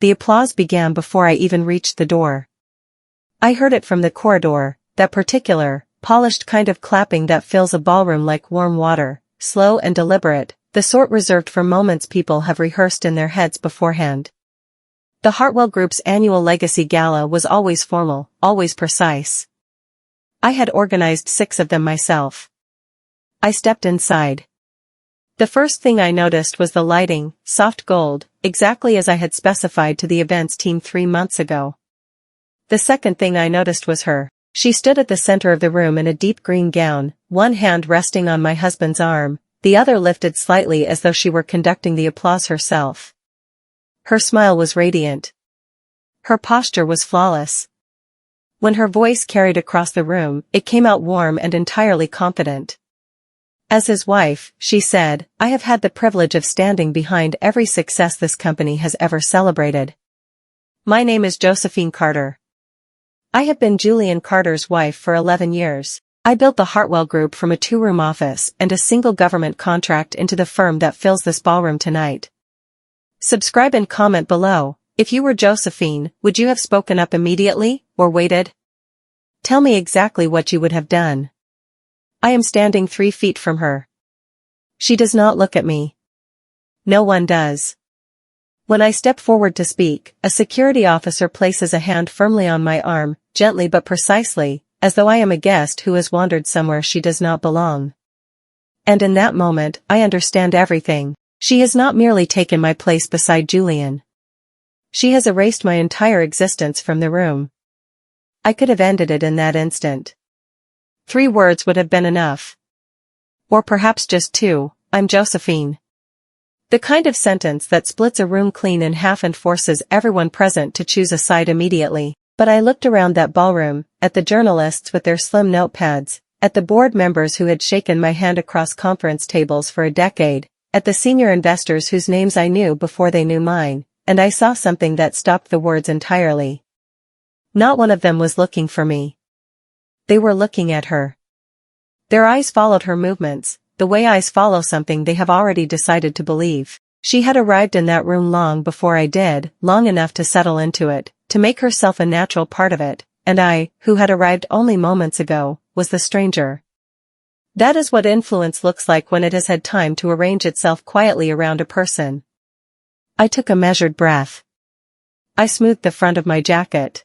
the applause began before I even reached the door. I heard it from the corridor, that particular, polished kind of clapping that fills a ballroom like warm water, slow and deliberate, the sort reserved for moments people have rehearsed in their heads beforehand. The Hartwell Group's annual Legacy Gala was always formal, always precise. I had organized 6 of them myself. I stepped inside. The first thing I noticed was the lighting, soft gold, exactly as I had specified to the events team 3 months ago. The second thing I noticed was her. She stood at the center of the room in a deep green gown, one hand resting on my husband's arm, the other lifted slightly as though she were conducting the applause herself. Her smile was radiant. Her posture was flawless. When her voice carried across the room, it came out warm and entirely confident. As his wife, she said, I have had the privilege of standing behind every success this company has ever celebrated. My name is Josephine Carter. I have been Julian Carter's wife for 11 years. I built the Hartwell Group from a 2-room office and a single government contract into the firm that fills this ballroom tonight. Subscribe and comment below. If you were Josephine, would you have spoken up immediately, or waited? Tell me exactly what you would have done. I am standing 3 feet from her. She does not look at me. No one does. When I step forward to speak, a security officer places a hand firmly on my arm, gently but precisely, as though I am a guest who has wandered somewhere she does not belong. And in that moment, I understand everything. She has not merely taken my place beside Julian. She has erased my entire existence from the room. I could have ended it in that instant. 3 words would have been enough. Or perhaps just 2, I'm Josephine. The kind of sentence that splits a room clean in half and forces everyone present to choose a side immediately. But I looked around that ballroom, at the journalists with their slim notepads, at the board members who had shaken my hand across conference tables for a decade, at the senior investors whose names I knew before they knew mine, and I saw something that stopped the words entirely. Not one of them was looking for me. They were looking at her. Their eyes followed her movements, the way eyes follow something they have already decided to believe. She had arrived in that room long before I did, long enough to settle into it, to make herself a natural part of it, and I, who had arrived only moments ago, was the stranger. That is what influence looks like when it has had time to arrange itself quietly around a person. I took a measured breath. I smoothed the front of my jacket.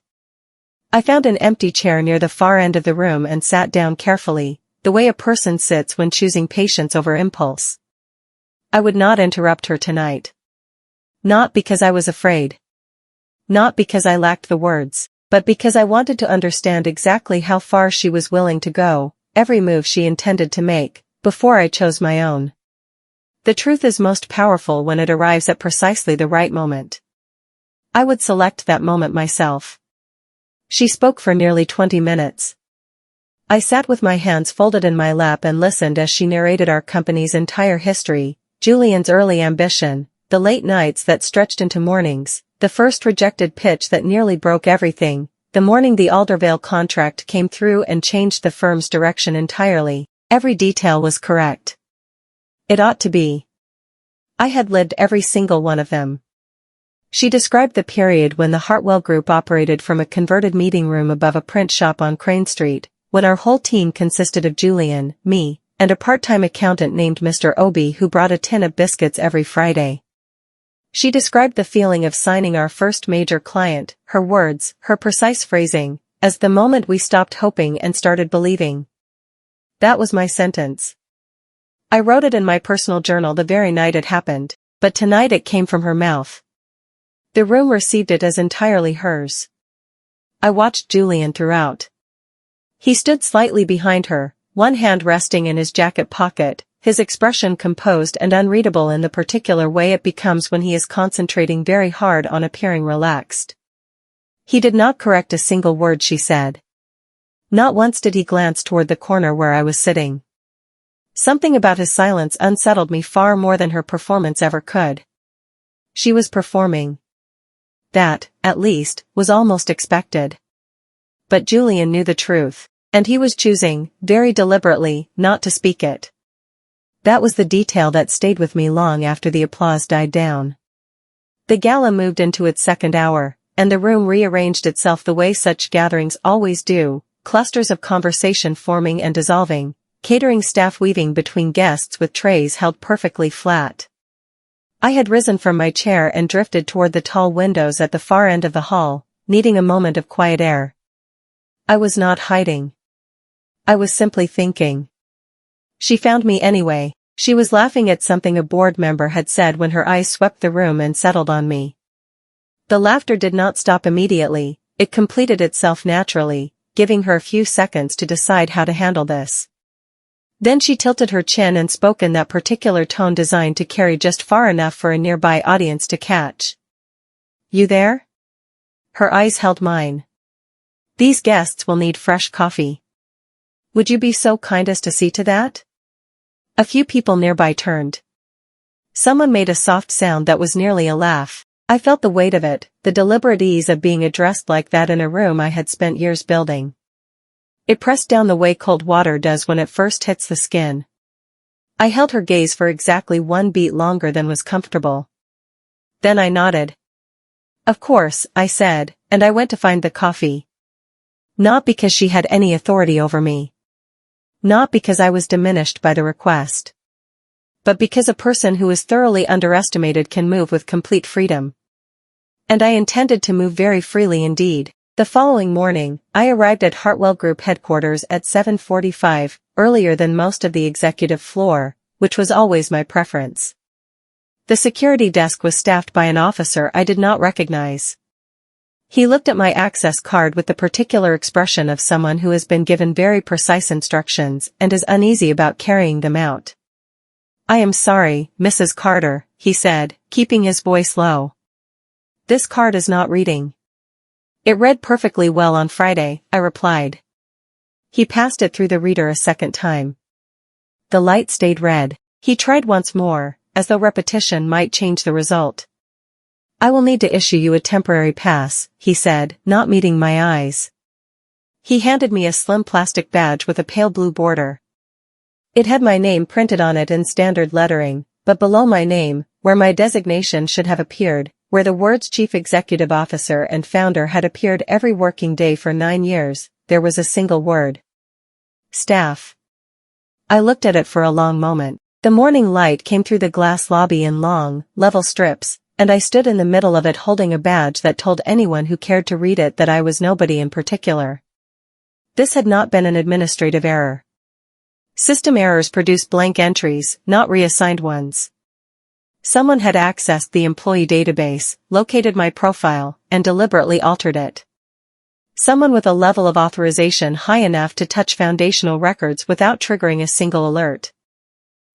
I found an empty chair near the far end of the room and sat down carefully, the way a person sits when choosing patience over impulse. I would not interrupt her tonight. Not because I was afraid. Not because I lacked the words, but because I wanted to understand exactly how far she was willing to go, every move she intended to make, before I chose my own. The truth is most powerful when it arrives at precisely the right moment. I would select that moment myself. She spoke for nearly 20 minutes. I sat with my hands folded in my lap and listened as she narrated our company's entire history, Julian's early ambition, the late nights that stretched into mornings, the first rejected pitch that nearly broke everything, the morning the Aldervale contract came through and changed the firm's direction entirely. Every detail was correct. It ought to be. I had lived every single one of them. She described the period when the Hartwell Group operated from a converted meeting room above a print shop on Crane Street, when our whole team consisted of Julian, me, and a part-time accountant named Mr. Obi who brought a tin of biscuits every Friday. She described the feeling of signing our first major client, her words, her precise phrasing, as the moment we stopped hoping and started believing. That was my sentence. I wrote it in my personal journal the very night it happened, but tonight it came from her mouth. The room received it as entirely hers. I watched Julian throughout. He stood slightly behind her, one hand resting in his jacket pocket, his expression composed and unreadable in the particular way it becomes when he is concentrating very hard on appearing relaxed. He did not correct a single word she said. Not once did he glance toward the corner where I was sitting. Something about his silence unsettled me far more than her performance ever could. She was performing. That, at least, was almost expected. But Julian knew the truth, and he was choosing, very deliberately, not to speak it. That was the detail that stayed with me long after the applause died down. The gala moved into its second hour, and the room rearranged itself the way such gatherings always do, clusters of conversation forming and dissolving, catering staff weaving between guests with trays held perfectly flat. I had risen from my chair and drifted toward the tall windows at the far end of the hall, needing a moment of quiet air. I was not hiding. I was simply thinking. She found me anyway. She was laughing at something a board member had said when her eyes swept the room and settled on me. The laughter did not stop immediately, it completed itself naturally, giving her a few seconds to decide how to handle this. Then she tilted her chin and spoke in that particular tone designed to carry just far enough for a nearby audience to catch. "You there?" Her eyes held mine. "These guests will need fresh coffee. Would you be so kind as to see to that?" A few people nearby turned. Someone made a soft sound that was nearly a laugh. I felt the weight of it, the deliberate ease of being addressed like that in a room I had spent years building. It pressed down the way cold water does when it first hits the skin. I held her gaze for exactly one beat longer than was comfortable. Then I nodded. "Of course," I said, and I went to find the coffee. Not because she had any authority over me. Not because I was diminished by the request. But because a person who is thoroughly underestimated can move with complete freedom. And I intended to move very freely indeed. The following morning, I arrived at Hartwell Group headquarters at 7:45, earlier than most of the executive floor, which was always my preference. The security desk was staffed by an officer I did not recognize. He looked at my access card with the particular expression of someone who has been given very precise instructions and is uneasy about carrying them out. "I am sorry, Mrs. Carter," he said, keeping his voice low. "This card is not reading." "It read perfectly well on Friday," I replied. He passed it through the reader a second time. The light stayed red. He tried once more, as though repetition might change the result. "I will need to issue you a temporary pass," he said, not meeting my eyes. He handed me a slim plastic badge with a pale blue border. It had my name printed on it in standard lettering, but below my name, where my designation should have appeared, where the words Chief Executive Officer and Founder had appeared every working day for 9 years, there was a single word. Staff. I looked at it for a long moment. The morning light came through the glass lobby in long, level strips, and I stood in the middle of it holding a badge that told anyone who cared to read it that I was nobody in particular. This had not been an administrative error. System errors produce blank entries, not reassigned ones. Someone had accessed the employee database, located my profile, and deliberately altered it. Someone with a level of authorization high enough to touch foundational records without triggering a single alert.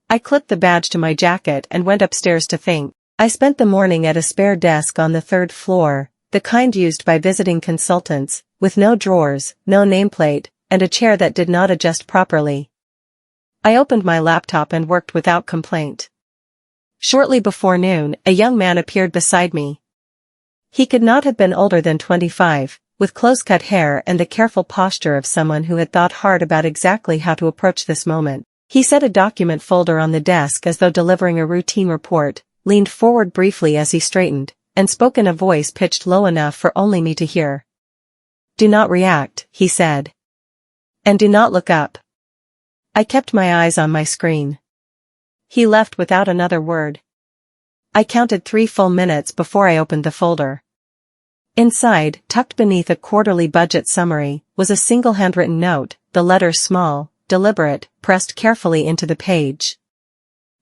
I clipped the badge to my jacket and went upstairs to think. I spent the morning at a spare desk on the 3rd floor, the kind used by visiting consultants, with no drawers, no nameplate, and a chair that did not adjust properly. I opened my laptop and worked without complaint. Shortly before noon, a young man appeared beside me. He could not have been older than 25, with close-cut hair and the careful posture of someone who had thought hard about exactly how to approach this moment. He set a document folder on the desk as though delivering a routine report, leaned forward briefly as he straightened, and spoke in a voice pitched low enough for only me to hear. "Do not react," he said. "And do not look up." I kept my eyes on my screen. He left without another word. I counted 3 full minutes before I opened the folder. Inside, tucked beneath a quarterly budget summary, was a single handwritten note, the letters small, deliberate, pressed carefully into the page.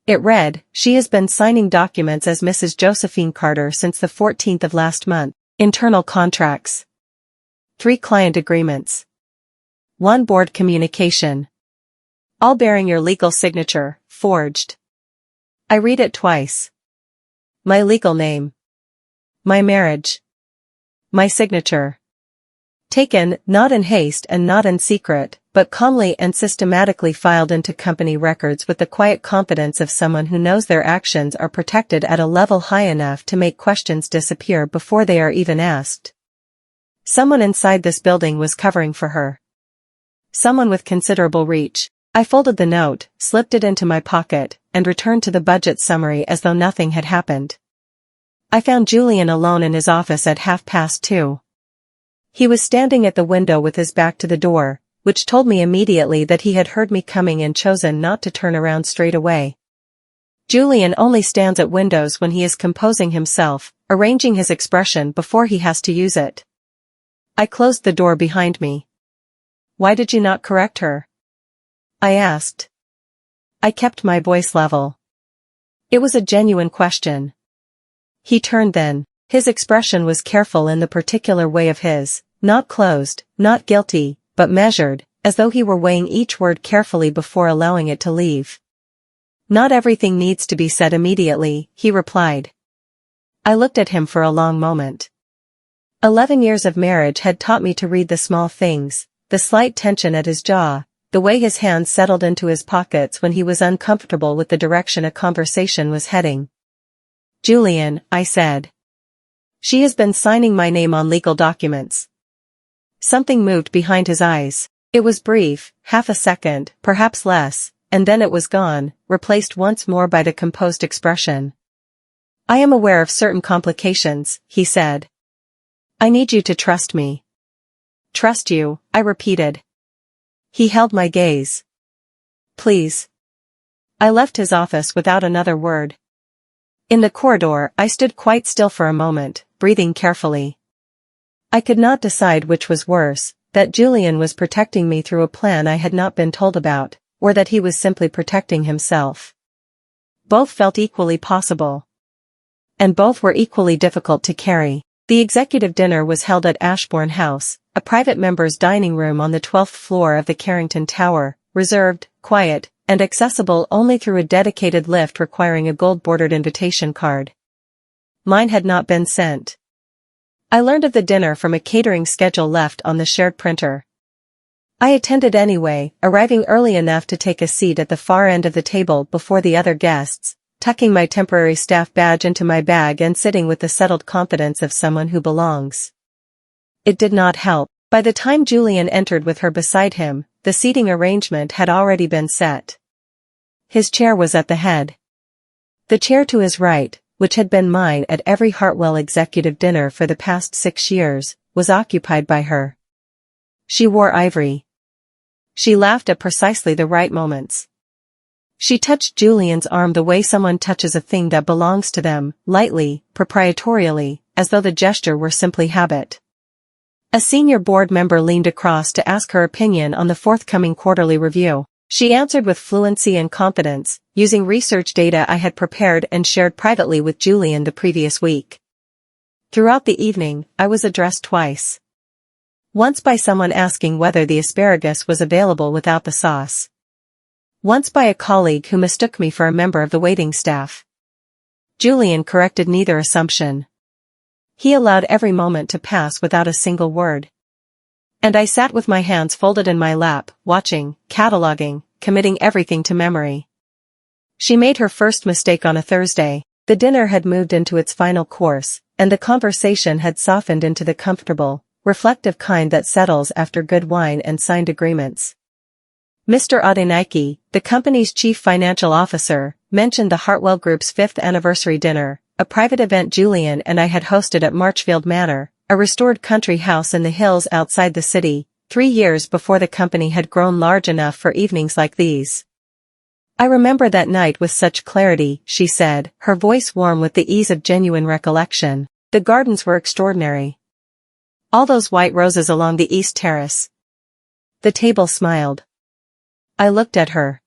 It read, "She has been signing documents as Mrs. Josephine Carter since the 14th of last month. Internal contracts. 3 client agreements. 1 board communication. All bearing your legal signature, forged." I read it twice. My legal name. My marriage. My signature. Taken, not in haste and not in secret, but calmly and systematically filed into company records with the quiet confidence of someone who knows their actions are protected at a level high enough to make questions disappear before they are even asked. Someone inside this building was covering for her. Someone with considerable reach. I folded the note, slipped it into my pocket, and returned to the budget summary as though nothing had happened. I found Julian alone in his office at 2:30. He was standing at the window with his back to the door, which told me immediately that he had heard me coming and chosen not to turn around straight away. Julian only stands at windows when he is composing himself, arranging his expression before he has to use it. I closed the door behind me. "Why did you not correct her?" I asked. I kept my voice level. It was a genuine question. He turned then. His expression was careful in the particular way of his, not closed, not guilty, but measured, as though he were weighing each word carefully before allowing it to leave. "Not everything needs to be said immediately," he replied. I looked at him for a long moment. 11 years of marriage had taught me to read the small things, the slight tension at his jaw, the way his hands settled into his pockets when he was uncomfortable with the direction a conversation was heading. "Julian," I said. "She has been signing my name on legal documents." Something moved behind his eyes. It was brief, half a second, perhaps less, and then it was gone, replaced once more by the composed expression. "I am aware of certain complications," he said. "I need you to trust me." "Trust you," I repeated. He held my gaze. "Please." I left his office without another word. In the corridor, I stood quite still for a moment, breathing carefully. I could not decide which was worse, that Julian was protecting me through a plan I had not been told about, or that he was simply protecting himself. Both felt equally possible. And both were equally difficult to carry. The executive dinner was held at Ashbourne House, a private member's dining room on the 12th floor of the Carrington Tower, reserved, quiet, and accessible only through a dedicated lift requiring a gold-bordered invitation card. Mine had not been sent. I learned of the dinner from a catering schedule left on the shared printer. I attended anyway, arriving early enough to take a seat at the far end of the table before the other guests, tucking my temporary staff badge into my bag and sitting with the settled confidence of someone who belongs. It did not help. By the time Julian entered with her beside him, the seating arrangement had already been set. His chair was at the head. The chair to his right, which had been mine at every Hartwell executive dinner for the past 6 years, was occupied by her. She wore ivory. She laughed at precisely the right moments. She touched Julian's arm the way someone touches a thing that belongs to them, lightly, proprietorially, as though the gesture were simply habit. A senior board member leaned across to ask her opinion on the forthcoming quarterly review. She answered with fluency and confidence, using research data I had prepared and shared privately with Julian the previous week. Throughout the evening, I was addressed twice. Once by someone asking whether the asparagus was available without the sauce. Once by a colleague who mistook me for a member of the waiting staff. Julian corrected neither assumption. He allowed every moment to pass without a single word. And I sat with my hands folded in my lap, watching, cataloging, committing everything to memory. She made her first mistake on a Thursday. The dinner had moved into its final course, and the conversation had softened into the comfortable, reflective kind that settles after good wine and signed agreements. Mr. Adenike, the company's chief financial officer, mentioned the Hartwell Group's 5th anniversary dinner, a private event Julian and I had hosted at Marchfield Manor, a restored country house in the hills outside the city, 3 years before the company had grown large enough for evenings like these. "I remember that night with such clarity," she said, her voice warm with the ease of genuine recollection. "The gardens were extraordinary. All those white roses along the east terrace." The table smiled. I looked at her.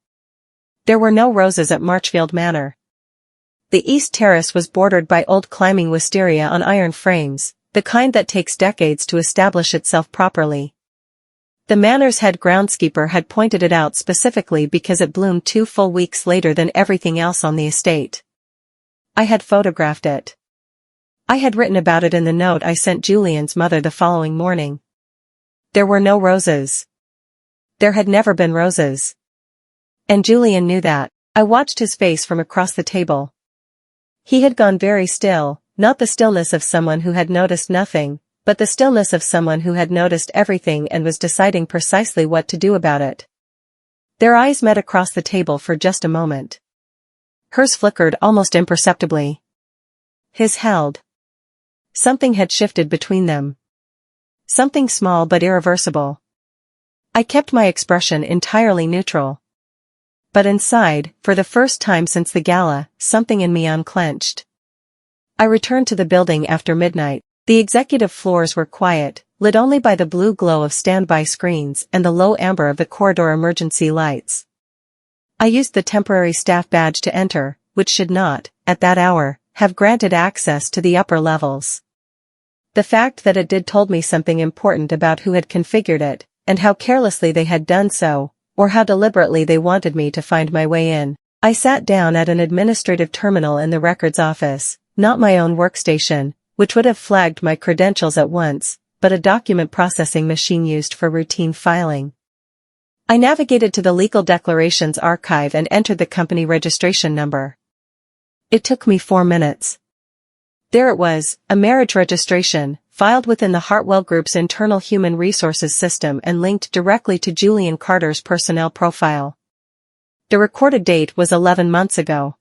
There were no roses at Marchfield Manor. The east terrace was bordered by old climbing wisteria on iron frames, the kind that takes decades to establish itself properly. The manor's head groundskeeper had pointed it out specifically because it bloomed 2 full weeks later than everything else on the estate. I had photographed it. I had written about it in the note I sent Julian's mother the following morning. There were no roses. There had never been roses. And Julian knew that. I watched his face from across the table. He had gone very still, not the stillness of someone who had noticed nothing, but the stillness of someone who had noticed everything and was deciding precisely what to do about it. Their eyes met across the table for just a moment. Hers flickered almost imperceptibly. his held. Something had shifted between them. Something small but irreversible. I kept my expression entirely neutral. But inside, for the first time since the gala, something in me unclenched. I returned to the building after midnight. The executive floors were quiet, lit only by the blue glow of standby screens and the low amber of the corridor emergency lights. I used the temporary staff badge to enter, which should not, at that hour, have granted access to the upper levels. The fact that it did told me something important about who had configured it, and how carelessly they had done so, or how deliberately they wanted me to find my way in. I sat down at an administrative terminal in the records office, not my own workstation, which would have flagged my credentials at once, but a document processing machine used for routine filing. I navigated to the Legal Declarations archive and entered the company registration number. It took me 4 minutes. There it was, a marriage registration, filed within the Hartwell Group's internal human resources system and linked directly to Julian Carter's personnel profile. The recorded date was 11 months ago.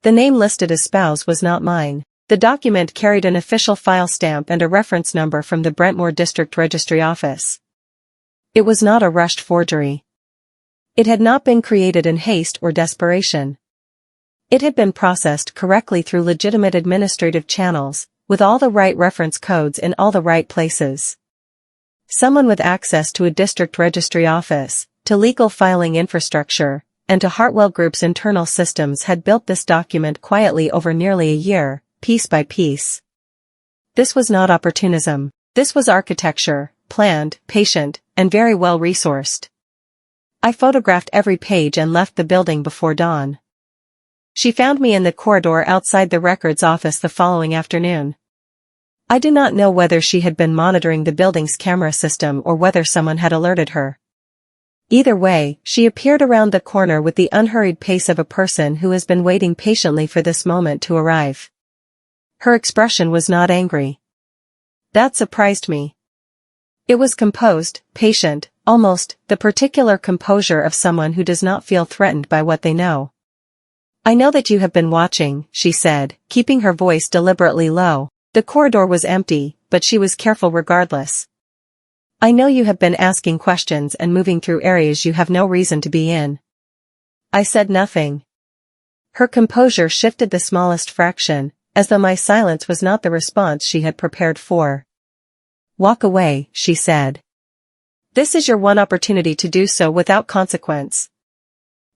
The name listed as spouse was not mine. The document carried an official file stamp and a reference number from the Brentmore District Registry Office. It was not a rushed forgery. It had not been created in haste or desperation. It had been processed correctly through legitimate administrative channels, with all the right reference codes in all the right places. Someone with access to a district registry office, to legal filing infrastructure, and to Hartwell Group's internal systems had built this document quietly over nearly a year, piece by piece. This was not opportunism. This was architecture, planned, patient, and very well resourced. I photographed every page and left the building before dawn. She found me in the corridor outside the records office the following afternoon. I do not know whether she had been monitoring the building's camera system or whether someone had alerted her. Either way, she appeared around the corner with the unhurried pace of a person who has been waiting patiently for this moment to arrive. Her expression was not angry. That surprised me. It was composed, patient, almost the particular composure of someone who does not feel threatened by what they know. I know that you have been watching, she said, keeping her voice deliberately low. The corridor was empty, but she was careful regardless. I know you have been asking questions and moving through areas you have no reason to be in. I said nothing. Her composure shifted the smallest fraction, as though my silence was not the response she had prepared for. Walk away, she said. This is your one opportunity to do so without consequence.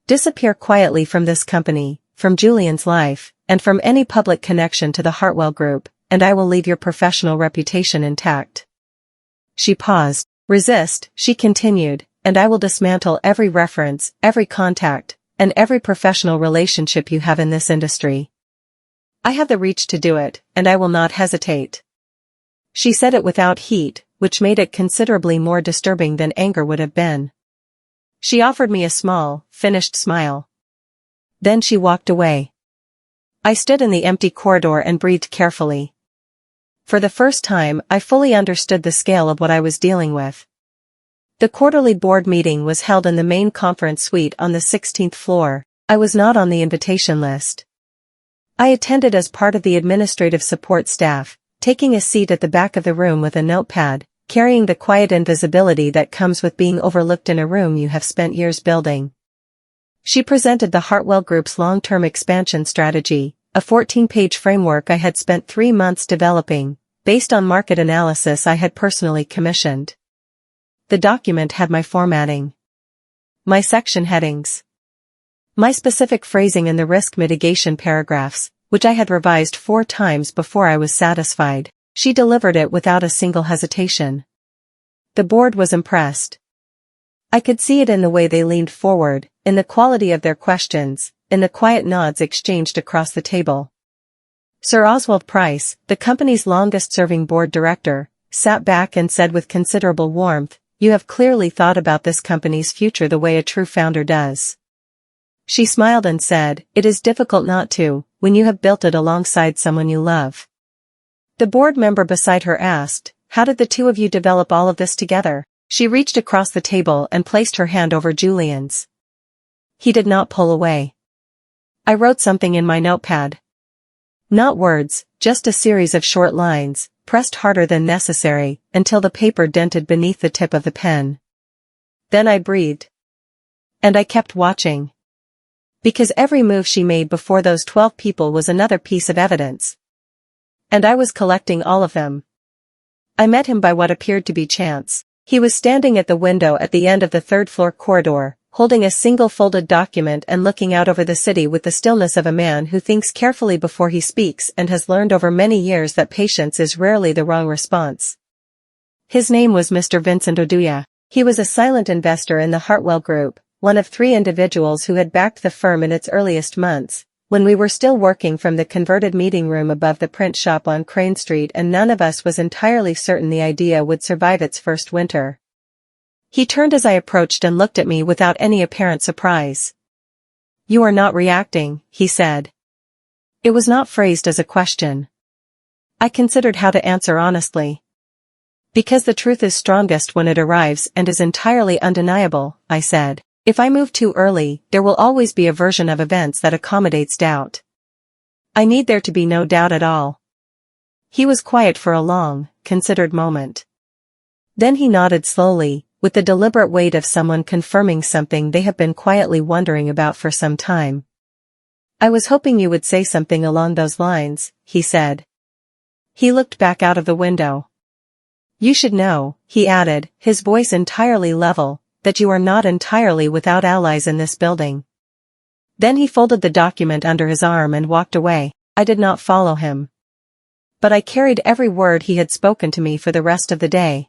Disappear quietly from this company, from Julian's life, and from any public connection to the Hartwell Group, and I will leave your professional reputation intact. She paused. Resist, she continued, and I will dismantle every reference, every contact, and every professional relationship you have in this industry. I have the reach to do it, and I will not hesitate. She said it without heat, which made it considerably more disturbing than anger would have been. She offered me a small, finished smile. Then she walked away. I stood in the empty corridor and breathed carefully. For the first time, I fully understood the scale of what I was dealing with. The quarterly board meeting was held in the main conference suite on the 16th floor. I was not on the invitation list. I attended as part of the administrative support staff, taking a seat at the back of the room with a notepad, carrying the quiet invisibility that comes with being overlooked in a room you have spent years building. She presented the Hartwell Group's long-term expansion strategy, a 14-page framework I had spent 3 months developing, based on market analysis I had personally commissioned. The document had my formatting, my section headings, my specific phrasing in the risk mitigation paragraphs, which I had revised 4 times before I was satisfied. She delivered it without a single hesitation. The board was impressed. I could see it in the way they leaned forward, in the quality of their questions, in the quiet nods exchanged across the table. Sir Oswald Price, the company's longest-serving board director, sat back and said with considerable warmth, "You have clearly thought about this company's future the way a true founder does." She smiled and said, "It is difficult not to, when you have built it alongside someone you love." The board member beside her asked, "How did the two of you develop all of this together?" She reached across the table and placed her hand over Julian's. He did not pull away. I wrote something in my notepad. Not words, just a series of short lines, pressed harder than necessary, until the paper dented beneath the tip of the pen. Then I breathed. And I kept watching. Because every move she made before those 12 people was another piece of evidence. And I was collecting all of them. I met him by what appeared to be chance. He was standing at the window at the end of the third-floor corridor, holding a single folded document and looking out over the city with the stillness of a man who thinks carefully before he speaks and has learned over many years that patience is rarely the wrong response. His name was Mr. Vincent Oduya. He was a silent investor in the Hartwell Group, one of 3 individuals who had backed the firm in its earliest months, when we were still working from the converted meeting room above the print shop on Crane Street, and none of us was entirely certain the idea would survive its first winter. He turned as I approached and looked at me without any apparent surprise. "You are not reacting," he said. It was not phrased as a question. I considered how to answer honestly. "Because the truth is strongest when it arrives and is entirely undeniable," I said. "If I move too early, there will always be a version of events that accommodates doubt. I need there to be no doubt at all." He was quiet for a long, considered moment. Then he nodded slowly, with the deliberate weight of someone confirming something they have been quietly wondering about for some time. "I was hoping you would say something along those lines," he said. He looked back out of the window. "You should know," he added, his voice entirely level, "that you are not entirely without allies in this building." Then he folded the document under his arm and walked away. I did not follow him. But I carried every word he had spoken to me for the rest of the day.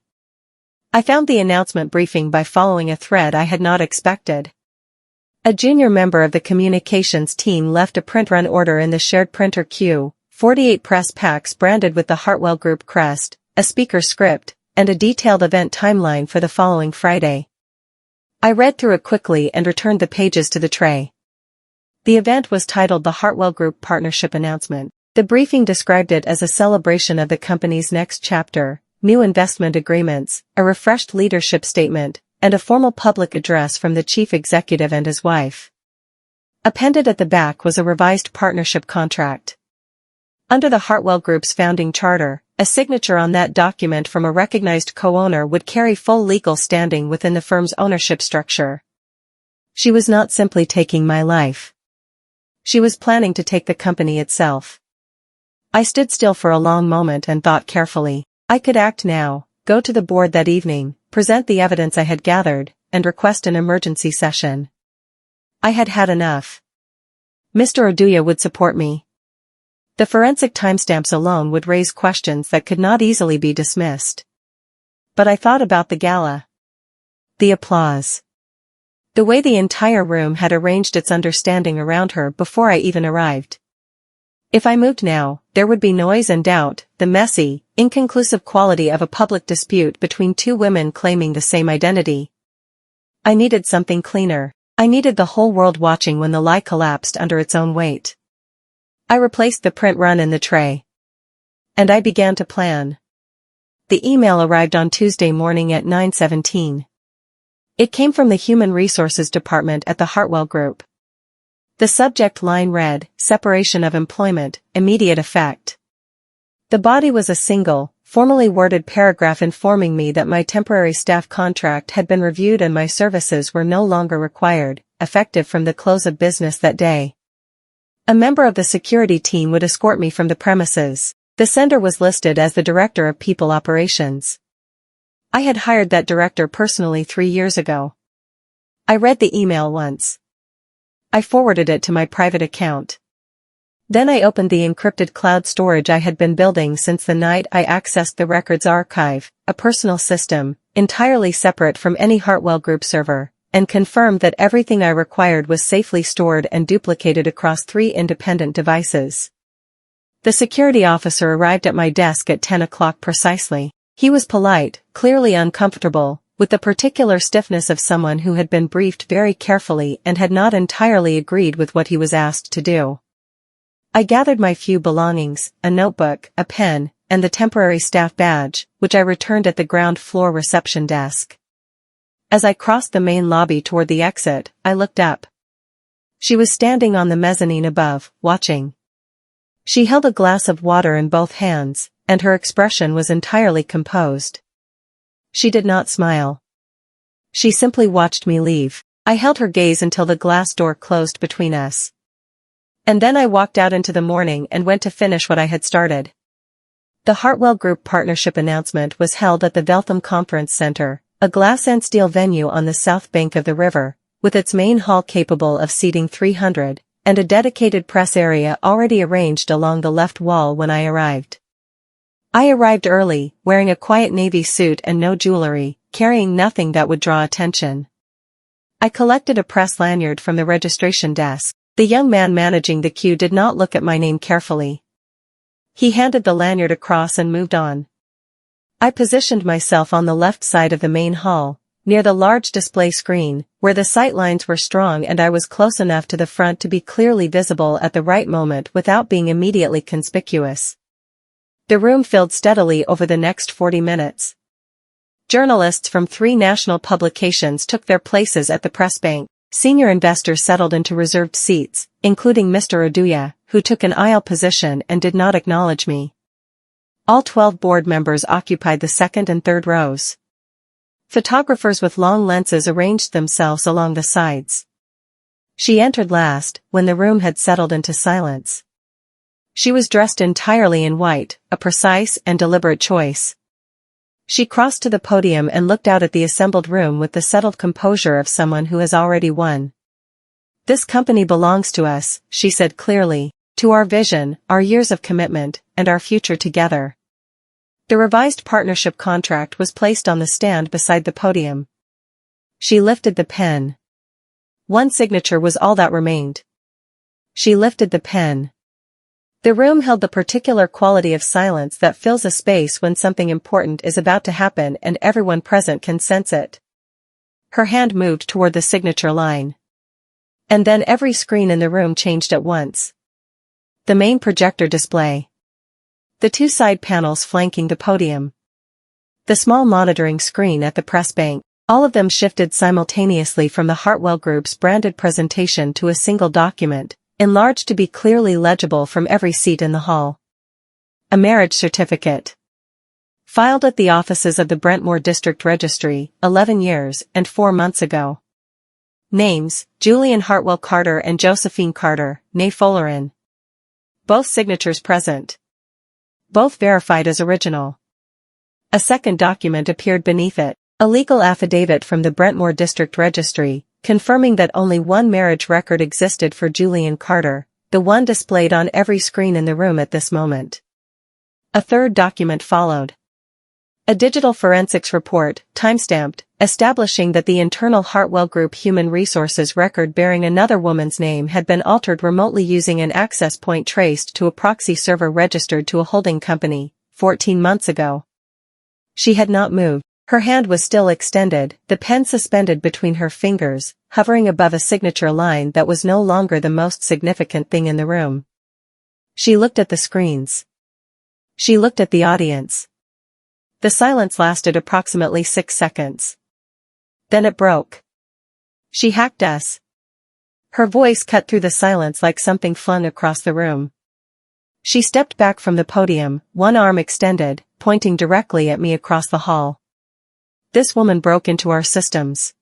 I found the announcement briefing by following a thread I had not expected. A junior member of the communications team left a print run order in the shared printer queue, 48 press packs branded with the Hartwell Group crest, a speaker script, and a detailed event timeline for the following Friday. I read through it quickly and returned the pages to the tray. The event was titled the Hartwell Group Partnership Announcement. The briefing described it as a celebration of the company's next chapter, new investment agreements, a refreshed leadership statement, and a formal public address from the chief executive and his wife. Appended at the back was a revised partnership contract. Under the Hartwell Group's founding charter, a signature on that document from a recognized co-owner would carry full legal standing within the firm's ownership structure. She was not simply taking my life. She was planning to take the company itself. I stood still for a long moment and thought carefully. I could act now, go to the board that evening, present the evidence I had gathered, and request an emergency session. I had had enough. Mr. Oduya would support me. The forensic timestamps alone would raise questions that could not easily be dismissed. But I thought about the gala. The applause. The way the entire room had arranged its understanding around her before I even arrived. If I moved now, there would be noise and doubt, the messy, inconclusive quality of a public dispute between 2 women claiming the same identity. I needed something cleaner. I needed the whole world watching when the lie collapsed under its own weight. I replaced the print run in the tray. And I began to plan. The email arrived on Tuesday morning at 9:17. It came from the Human Resources Department at the Hartwell Group. The subject line read, "Separation of employment, immediate effect." The body was a single, formally worded paragraph informing me that my temporary staff contract had been reviewed and my services were no longer required, effective from the close of business that day. A member of the security team would escort me from the premises. The sender was listed as the Director of People Operations. I had hired that director personally 3 years ago. I read the email once. I forwarded it to my private account. Then I opened the encrypted cloud storage I had been building since the night I accessed the records archive, a personal system, entirely separate from any Hartwell Group server, and confirmed that everything I required was safely stored and duplicated across 3 independent devices. The security officer arrived at my desk at 10 o'clock precisely. He was polite, clearly uncomfortable, with the particular stiffness of someone who had been briefed very carefully and had not entirely agreed with what he was asked to do. I gathered my few belongings, a notebook, a pen, and the temporary staff badge, which I returned at the ground floor reception desk. As I crossed the main lobby toward the exit, I looked up. She was standing on the mezzanine above, watching. She held a glass of water in both hands, and her expression was entirely composed. She did not smile. She simply watched me leave. I held her gaze until the glass door closed between us. And then I walked out into the morning and went to finish what I had started. The Hartwell Group partnership announcement was held at the Veltham Conference Center, a glass and steel venue on the south bank of the river, with its main hall capable of seating 300, and a dedicated press area already arranged along the left wall when I arrived. I arrived early, wearing a quiet navy suit and no jewelry, carrying nothing that would draw attention. I collected a press lanyard from the registration desk. The young man managing the queue did not look at my name carefully. He handed the lanyard across and moved on. I positioned myself on the left side of the main hall, near the large display screen, where the sight lines were strong and I was close enough to the front to be clearly visible at the right moment without being immediately conspicuous. The room filled steadily over the next 40 minutes. Journalists from 3 national publications took their places at the press bank. Senior investors settled into reserved seats, including Mr. Oduya, who took an aisle position and did not acknowledge me. All 12 board members occupied the second and third rows. Photographers with long lenses arranged themselves along the sides. She entered last, when the room had settled into silence. She was dressed entirely in white, a precise and deliberate choice. She crossed to the podium and looked out at the assembled room with the settled composure of someone who has already won. "This company belongs to us," she said clearly, "to our vision, our years of commitment, and our future together." The revised partnership contract was placed on the stand beside the podium. She lifted the pen. One signature was all that remained. She lifted the pen. The room held the particular quality of silence that fills a space when something important is about to happen and everyone present can sense it. Her hand moved toward the signature line. And then every screen in the room changed at once. The main projector display. The 2 side panels flanking the podium. The small monitoring screen at the press bank. All of them shifted simultaneously from the Hartwell Group's branded presentation to a single document, enlarged to be clearly legible from every seat in the hall. A marriage certificate. Filed at the offices of the Brentmoor District Registry, 11 years and 4 months ago. Names, Julian Hartwell Carter and Josephine Carter, née Follerin. Both signatures present. Both verified as original. A second document appeared beneath it, a legal affidavit from the Brentmoor District Registry, confirming that only one marriage record existed for Julian Carter, the one displayed on every screen in the room at this moment. A third document followed. A digital forensics report, timestamped, establishing that the internal Hartwell Group human resources record bearing another woman's name had been altered remotely using an access point traced to a proxy server registered to a holding company, 14 months ago. She had not moved. Her hand was still extended, the pen suspended between her fingers, hovering above a signature line that was no longer the most significant thing in the room. She looked at the screens. She looked at the audience. The silence lasted approximately 6 seconds. Then it broke. "She hacked us." Her voice cut through the silence like something flung across the room. She stepped back from the podium, one arm extended, pointing directly at me across the hall. "This woman broke into our systems.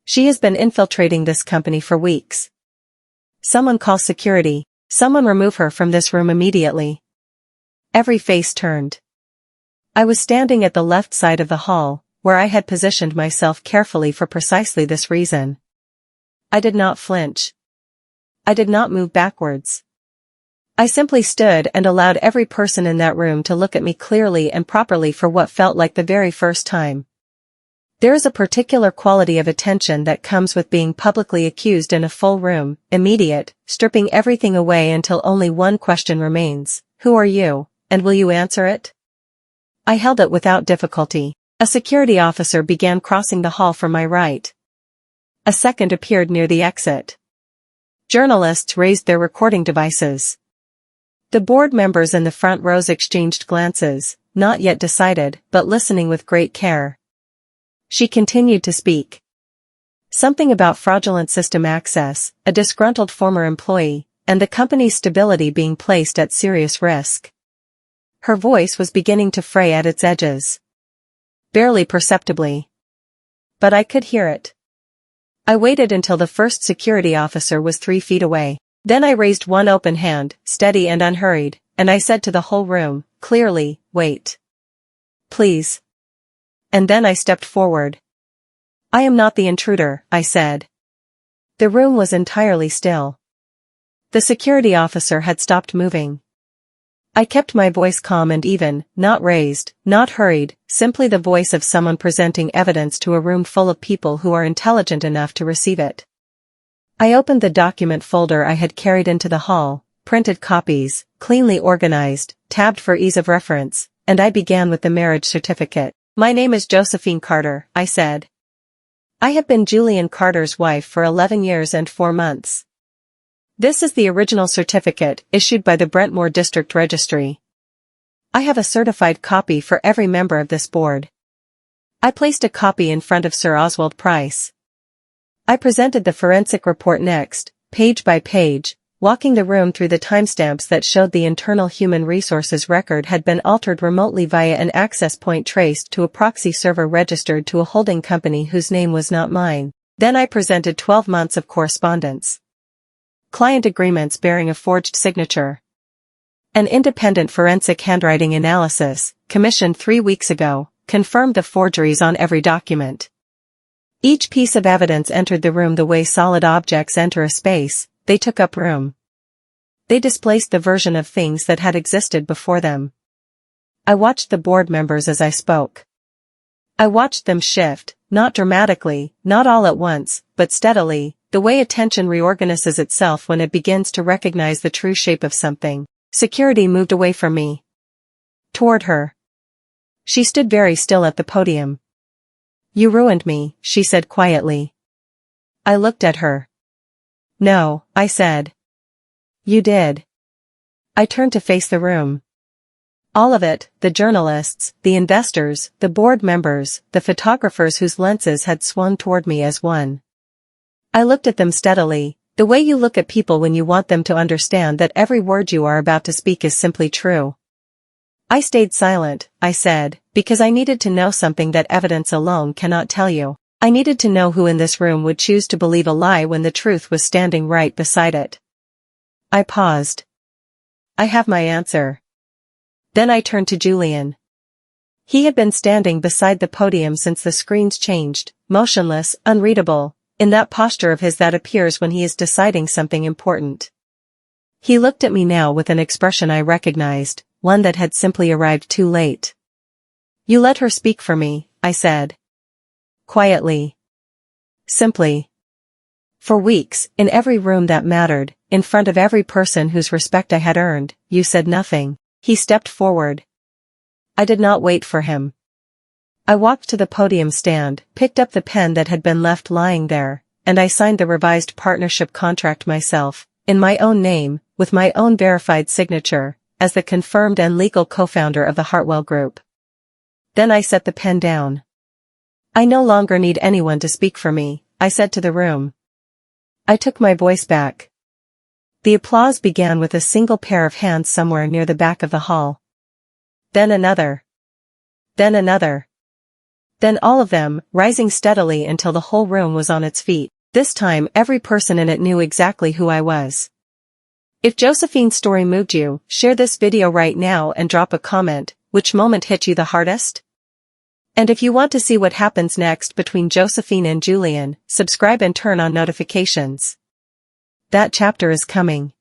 She has been infiltrating this company for weeks. Someone call security. Someone remove her from this room immediately." Every face turned. I was standing at the left side of the hall, where I had positioned myself carefully for precisely this reason. I did not flinch. I did not move backwards. I simply stood and allowed every person in that room to look at me clearly and properly for what felt like the very first time. There is a particular quality of attention that comes with being publicly accused in a full room, immediate, stripping everything away until only one question remains: who are you, and will you answer it? I held it without difficulty. A security officer began crossing the hall from my right. A second appeared near the exit. Journalists raised their recording devices. The board members in the front rows exchanged glances, not yet decided, but listening with great care. She continued to speak. Something about fraudulent system access, a disgruntled former employee, and the company's stability being placed at serious risk. Her voice was beginning to fray at its edges. Barely perceptibly. But I could hear it. I waited until the first security officer was 3 feet away. Then I raised one open hand, steady and unhurried, and I said to the whole room, clearly, wait. Please. And then I stepped forward. I am not the intruder, I said. The room was entirely still. The security officer had stopped moving. I kept my voice calm and even, not raised, not hurried, simply the voice of someone presenting evidence to a room full of people who are intelligent enough to receive it. I opened the document folder I had carried into the hall, printed copies, cleanly organized, tabbed for ease of reference, and I began with the marriage certificate. My name is Josephine Carter, I said. I have been Julian Carter's wife for 11 years and 4 months. This is the original certificate issued by the Brentmore District Registry. I have a certified copy for every member of this board. I placed a copy in front of Sir Oswald Price. I presented the forensic report next, page by page, walking the room through the timestamps that showed the internal human resources record had been altered remotely via an access point traced to a proxy server registered to a holding company whose name was not mine. Then I presented 12 months of correspondence. Client agreements bearing a forged signature. An independent forensic handwriting analysis, commissioned 3 weeks ago, confirmed the forgeries on every document. Each piece of evidence entered the room the way solid objects enter a space, they took up room. They displaced the version of things that had existed before them. I watched the board members as I spoke. I watched them shift, not dramatically, not all at once, but steadily, the way attention reorganizes itself when it begins to recognize the true shape of something. Security moved away from me. Toward her. She stood very still at the podium. You ruined me, she said quietly. I looked at her. No, I said. You did. I turned to face the room. All of it, the journalists, the investors, the board members, the photographers whose lenses had swung toward me as one. I looked at them steadily, the way you look at people when you want them to understand that every word you are about to speak is simply true. I stayed silent, I said, because I needed to know something that evidence alone cannot tell you. I needed to know who in this room would choose to believe a lie when the truth was standing right beside it. I paused. I have my answer. Then I turned to Julian. He had been standing beside the podium since the screens changed, motionless, unreadable, in that posture of his that appears when he is deciding something important. He looked at me now with an expression I recognized, one that had simply arrived too late. You let her speak for me, I said. Quietly. Simply. For weeks, in every room that mattered, in front of every person whose respect I had earned, you said nothing. He stepped forward. I did not wait for him. I walked to the podium stand, picked up the pen that had been left lying there, and I signed the revised partnership contract myself, in my own name, with my own verified signature, as the confirmed and legal co-founder of the Hartwell Group. Then I set the pen down. I no longer need anyone to speak for me, I said to the room. I took my voice back. The applause began with a single pair of hands somewhere near the back of the hall. Then another. Then another. Then all of them, rising steadily until the whole room was on its feet. This time every person in it knew exactly who I was. If Josephine's story moved you, share this video right now and drop a comment, which moment hit you the hardest? And if you want to see what happens next between Josephine and Julian, subscribe and turn on notifications. That chapter is coming.